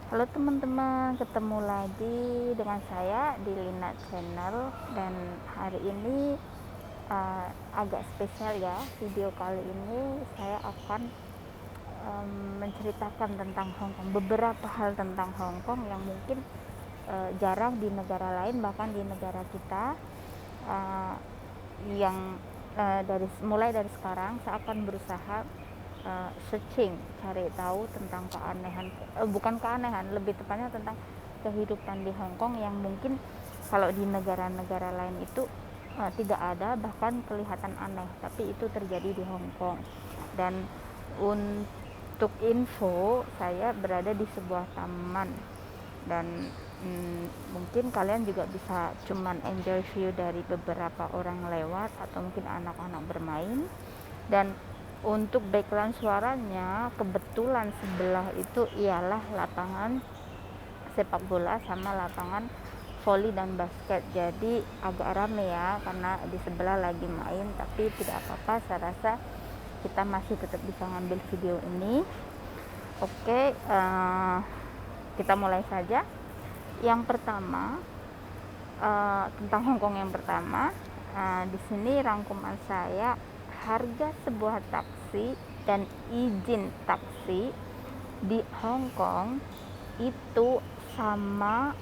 Halo teman-teman, ketemu lagi dengan saya di Lina Channel. Dan hari ini agak spesial ya. Video kali ini saya akan menceritakan tentang Hong Kong, beberapa hal tentang Hong Kong yang mungkin jarang di negara lain, bahkan di negara kita. uh, yang mulai dari sekarang saya akan berusaha searching, cari tahu tentang keanehan, bukan keanehan, lebih tepatnya tentang kehidupan di Hong Kong yang mungkin kalau di negara-negara lain itu tidak ada, bahkan kelihatan aneh, tapi itu terjadi di Hong Kong. Dan untuk info, saya berada di sebuah taman, dan mungkin kalian juga bisa cuman enjoy view dari beberapa orang lewat atau mungkin anak-anak bermain. Dan untuk background suaranya, kebetulan sebelah itu ialah lapangan sepak bola sama lapangan voli dan basket, jadi agak rame ya karena di sebelah lagi main. Tapi tidak apa-apa, saya rasa kita masih tetap bisa ngambil video ini. Oke, kita mulai saja. Yang pertama, tentang Hong Kong yang pertama, di sini rangkuman saya. Harga sebuah taksi dan izin taksi di Hong Kong itu sama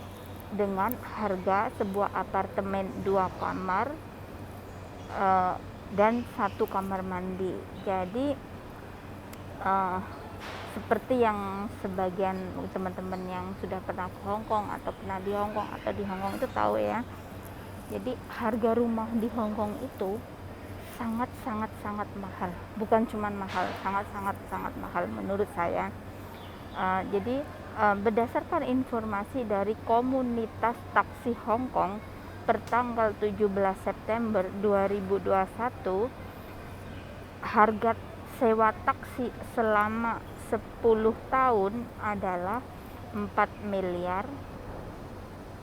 dengan harga sebuah apartemen 2 kamar dan 1 kamar mandi. Jadi seperti yang sebagian teman-teman yang sudah pernah ke Hong Kong atau pernah di Hong Kong atau di Hong Kong itu tahu ya. Jadi harga rumah di Hong Kong itu sangat mahal. Bukan cuma mahal, sangat mahal menurut saya. Jadi berdasarkan informasi dari komunitas taksi Hong Kong per tanggal 17 September 2021, harga sewa taksi selama 10 tahun adalah 4 miliar.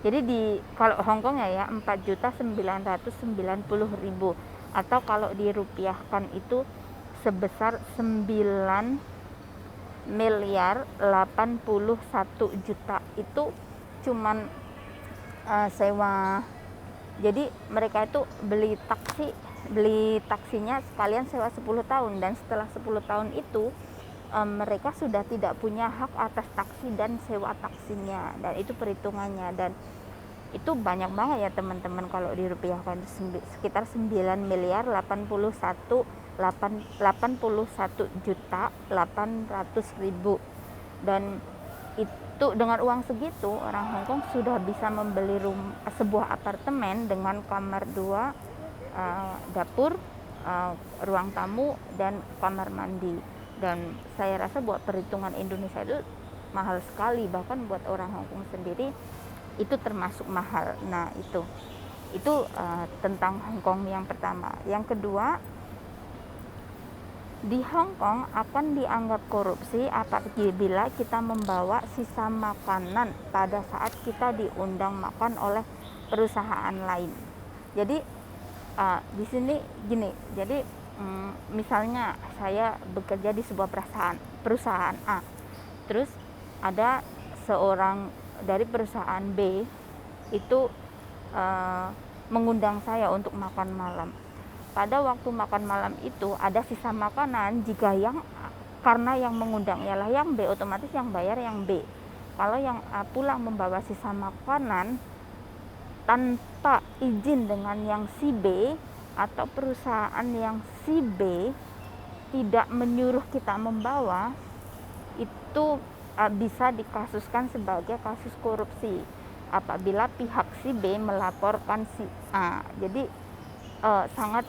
Jadi kalau Hong Kong ya 4.990.000, atau kalau dirupiahkan itu sebesar 9 miliar 81 juta. Itu cuman sewa. Jadi mereka itu beli taksinya sekalian sewa 10 tahun, dan setelah 10 tahun itu mereka sudah tidak punya hak atas taksi dan sewa taksinya, dan itu perhitungannya. Dan itu banyak banget ya teman-teman, kalau dirupiahkan sekitar 9 miliar 81 juta 800.000. Dan itu dengan uang segitu orang Hong Kong sudah bisa membeli sebuah apartemen dengan kamar 2, dapur, ruang tamu, dan kamar mandi. Dan saya rasa buat perhitungan Indonesia itu mahal sekali, bahkan buat orang Hong Kong sendiri itu termasuk mahal. Nah itu tentang Hong Kong yang pertama. Yang kedua, di Hong Kong akan dianggap korupsi apabila kita membawa sisa makanan pada saat kita diundang makan oleh perusahaan lain. Jadi di sini gini, jadi misalnya saya bekerja di sebuah perusahaan A, terus ada seorang dari perusahaan B itu mengundang saya untuk makan malam. Pada waktu makan malam itu ada sisa makanan, jika karena yang mengundang ialah yang B, otomatis yang bayar yang B. Kalau yang A pulang membawa sisa makanan tanpa izin dengan yang si B, atau perusahaan yang si B tidak menyuruh kita membawa, itu bisa dikasuskan sebagai kasus korupsi apabila pihak si B melaporkan si A. Jadi sangat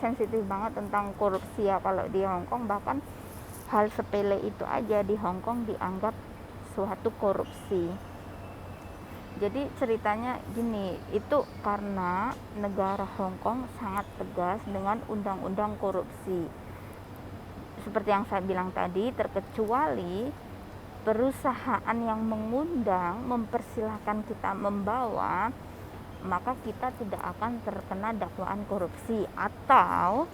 sensitif banget tentang korupsi ya kalau di Hong Kong. Bahkan hal sepele itu aja di Hong Kong dianggap suatu korupsi. Jadi ceritanya gini, itu karena negara Hong Kong sangat tegas dengan undang-undang korupsi. Seperti yang saya bilang tadi, terkecuali perusahaan yang mengundang mempersilahkan kita membawa, maka kita tidak akan terkena dakwaan korupsi. Atau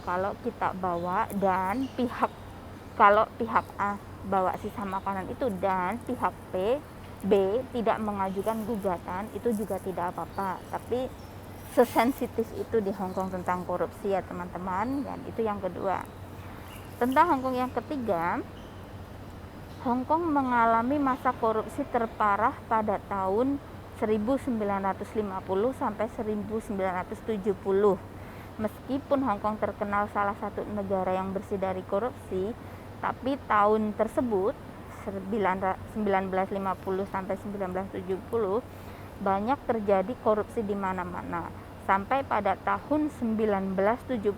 kalau kita bawa dan kalau pihak A bawa sisa makanan itu dan pihak B tidak mengajukan gugatan, itu juga tidak apa-apa. Tapi sesensitif itu di Hong Kong tentang korupsi ya teman-teman. Dan itu yang kedua. Tentang Hong Kong yang ketiga, Hong Kong mengalami masa korupsi terparah pada tahun 1950 sampai 1970. Meskipun Hong Kong terkenal salah satu negara yang bersih dari korupsi, tapi tahun tersebut 1950 sampai 1970 banyak terjadi korupsi di mana-mana. Sampai pada tahun 1974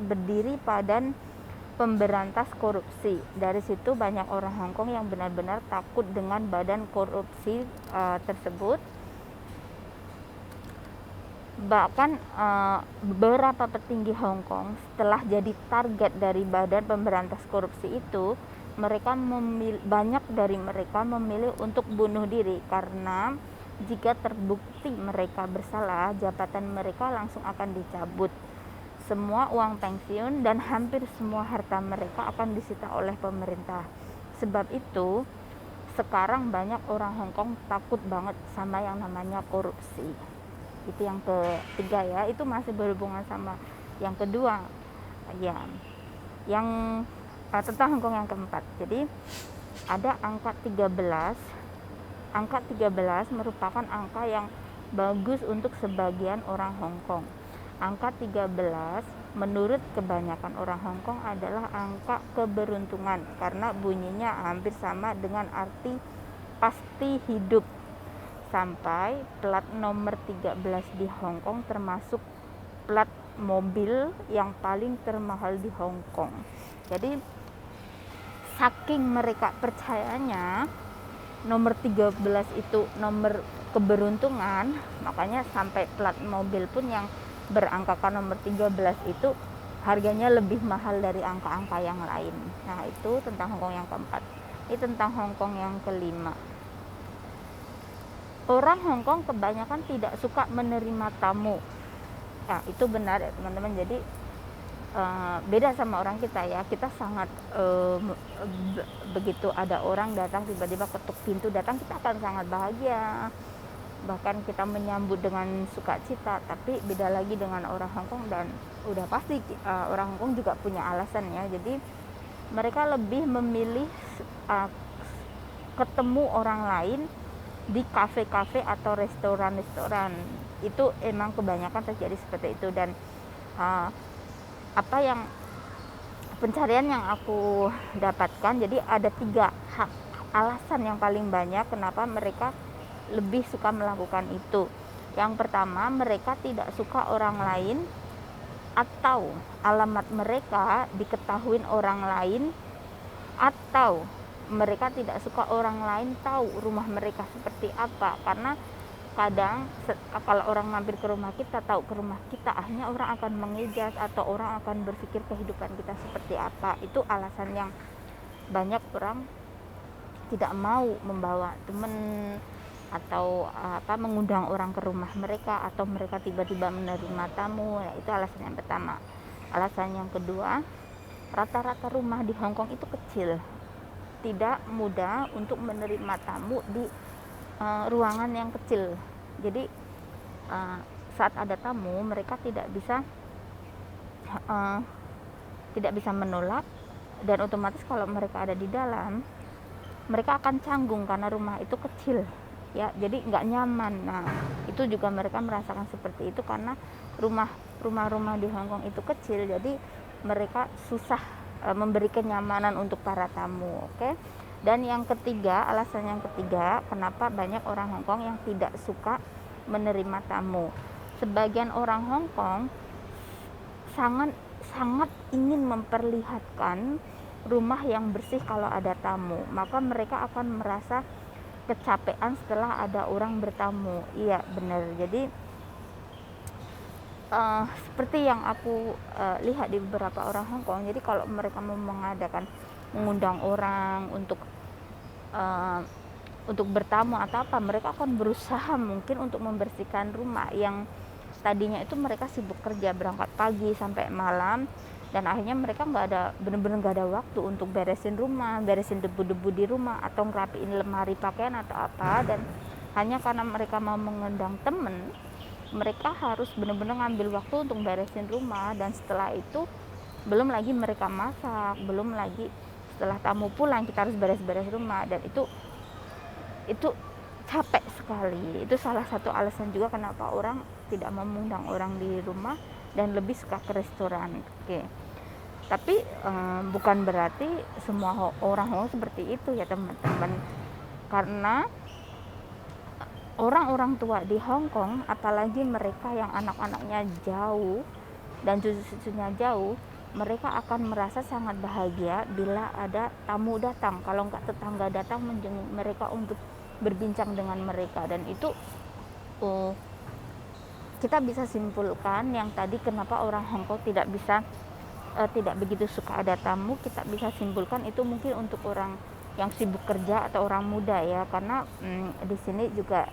berdiri Badan Pemberantas Korupsi. Dari situ banyak orang Hong Kong yang benar-benar takut dengan badan korupsi tersebut. Bahkan beberapa petinggi Hong Kong setelah jadi target dari badan pemberantas korupsi itu, banyak dari mereka memilih untuk bunuh diri karena jika terbukti mereka bersalah, jabatan mereka langsung akan dicabut. Semua uang pensiun dan hampir semua harta mereka akan disita oleh pemerintah. Sebab itu, sekarang banyak orang Hong Kong takut banget sama yang namanya korupsi. Itu yang ketiga ya, itu masih berhubungan sama yang kedua ya, yang tentang Hong Kong yang keempat. Jadi ada angka 13. Angka 13 merupakan angka yang bagus untuk sebagian orang Hong Kong. Angka 13 menurut kebanyakan orang Hong Kong adalah angka keberuntungan karena bunyinya hampir sama dengan arti pasti hidup. Sampai plat nomor 13 di Hong Kong termasuk plat mobil yang paling termahal di Hong Kong. Jadi saking mereka percayanya nomor 13 itu nomor keberuntungan, makanya sampai plat mobil pun yang berangkakan nomor 13 itu harganya lebih mahal dari angka-angka yang lain. Nah, itu tentang Hong Kong yang keempat. Ini tentang Hong Kong yang kelima. Orang Hong Kong kebanyakan tidak suka menerima tamu. Nah, itu benar ya teman-teman. Jadi beda sama orang kita ya. Kita sangat begitu ada orang datang tiba-tiba ketuk pintu datang, kita akan sangat bahagia. Bahkan kita menyambut dengan sukacita. Tapi beda lagi dengan orang Hong Kong, dan udah pasti orang Hong Kong juga punya alasan ya. Jadi mereka lebih memilih ketemu orang lain di kafe-kafe atau restoran-restoran. Itu emang kebanyakan terjadi seperti itu. Dan apa yang pencarian yang aku dapatkan, jadi ada 3 alasan yang paling banyak kenapa mereka lebih suka melakukan itu. Yang pertama, mereka tidak suka orang lain atau alamat mereka diketahui orang lain, atau mereka tidak suka orang lain tahu rumah mereka seperti apa. Karena kadang kalau orang mampir ke rumah kita, tahu ke rumah kita, akhirnya orang akan mengejek atau orang akan berpikir kehidupan kita seperti apa. Itu alasan yang banyak orang tidak mau membawa teman atau mengundang orang ke rumah mereka, atau mereka tiba-tiba menerima tamu. Nah, itu alasan yang pertama. Alasan yang kedua, rata-rata rumah di Hong Kong itu kecil, tidak mudah untuk menerima tamu di ruangan yang kecil. Jadi saat ada tamu, mereka tidak bisa menolak, dan otomatis kalau mereka ada di dalam, mereka akan canggung karena rumah itu kecil ya, jadi nggak nyaman. Nah, itu juga mereka merasakan seperti itu karena rumah-rumah di Hong Kong itu kecil, jadi mereka susah memberi kenyamanan untuk para tamu. Oke. Dan yang ketiga, alasan yang ketiga kenapa banyak orang Hong Kong yang tidak suka menerima tamu. Sebagian orang Hong Kong sangat ingin memperlihatkan rumah yang bersih kalau ada tamu, maka mereka akan merasa kecapean setelah ada orang bertamu. Iya, benar. Jadi seperti yang aku lihat di beberapa orang Hong Kong, jadi kalau mereka mau mengundang orang untuk bertamu atau apa, mereka akan berusaha mungkin untuk membersihkan rumah yang tadinya itu mereka sibuk kerja berangkat pagi sampai malam, dan akhirnya mereka bener-bener nggak ada waktu untuk beresin rumah, beresin debu-debu di rumah, atau ngerapiin lemari pakaian atau apa. Dan hanya karena mereka mau mengundang temen, mereka harus bener-bener ngambil waktu untuk beresin rumah. Dan setelah itu belum lagi mereka masak, belum lagi setelah tamu pulang kita harus beres-beres rumah. Dan itu capek sekali. Itu salah satu alasan juga kenapa orang tidak mengundang orang di rumah dan lebih suka ke restoran. Oke. Tapi bukan berarti semua orang seperti itu ya teman-teman, karena orang-orang tua di Hong Kong, apalagi mereka yang anak-anaknya jauh dan cucu-cucunya jauh, mereka akan merasa sangat bahagia bila ada tamu datang, kalau enggak tetangga datang menjenguk mereka untuk berbincang dengan mereka. Dan itu kita bisa simpulkan yang tadi kenapa orang Hong Kong tidak begitu suka ada tamu. Kita bisa simpulkan itu mungkin untuk orang yang sibuk kerja atau orang muda ya, karena di sini juga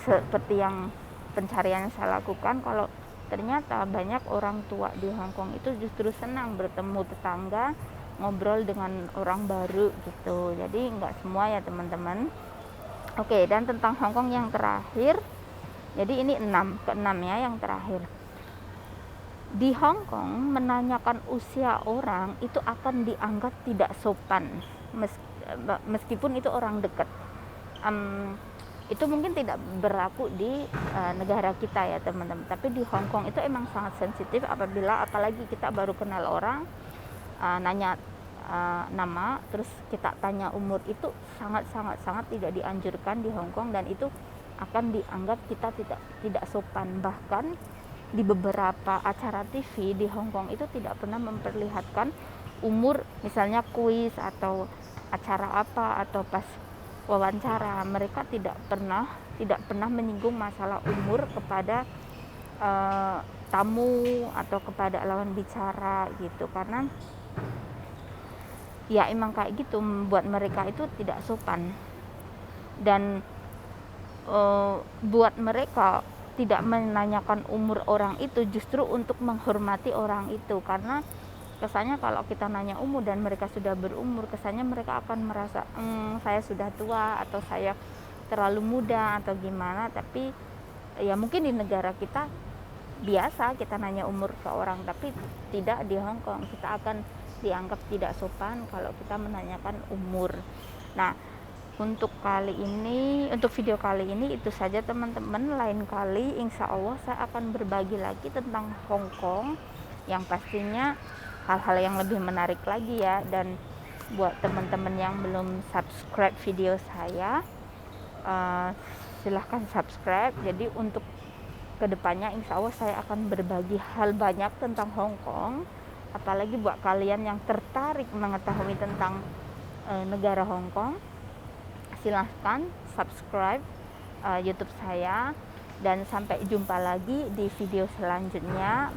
seperti yang pencarian yang saya lakukan, kalau ternyata banyak orang tua di Hong Kong itu justru senang bertemu tetangga, ngobrol dengan orang baru gitu. Jadi nggak semua ya teman-teman. Oke, dan tentang Hong Kong yang terakhir, jadi ini keenam ya, yang terakhir. Di Hong Kong menanyakan usia orang itu akan dianggap tidak sopan, meskipun itu orang dekat. Itu mungkin tidak berlaku di negara kita ya teman-teman, tapi di Hong Kong itu emang sangat sensitif. Apalagi kita baru kenal orang, nanya nama terus kita tanya umur, itu sangat tidak dianjurkan di Hong Kong, dan itu akan dianggap kita tidak sopan. Bahkan di beberapa acara TV di Hong Kong itu tidak pernah memperlihatkan umur, misalnya kuis atau acara apa, atau pas wawancara mereka tidak pernah menyinggung masalah umur kepada tamu atau kepada lawan bicara gitu, karena ya emang kayak gitu, membuat mereka itu tidak sopan. Dan buat mereka tidak menanyakan umur orang itu justru untuk menghormati orang itu, karena kesannya kalau kita nanya umur dan mereka sudah berumur, kesannya mereka akan merasa saya sudah tua atau saya terlalu muda atau gimana. Tapi ya mungkin di negara kita biasa kita nanya umur ke orang, tapi tidak di Hong Kong. Kita akan dianggap tidak sopan kalau kita menanyakan umur. Nah, untuk video kali ini itu saja teman-teman. Lain kali insya Allah saya akan berbagi lagi tentang Hong Kong, yang pastinya hal-hal yang lebih menarik lagi ya. Dan buat teman-teman yang belum subscribe video saya, silahkan subscribe. Jadi untuk kedepannya insya Allah saya akan berbagi hal banyak tentang Hong Kong. Apalagi buat kalian yang tertarik mengetahui tentang negara Hong Kong, silahkan subscribe YouTube saya. Dan sampai jumpa lagi di video selanjutnya.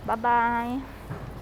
Bye bye.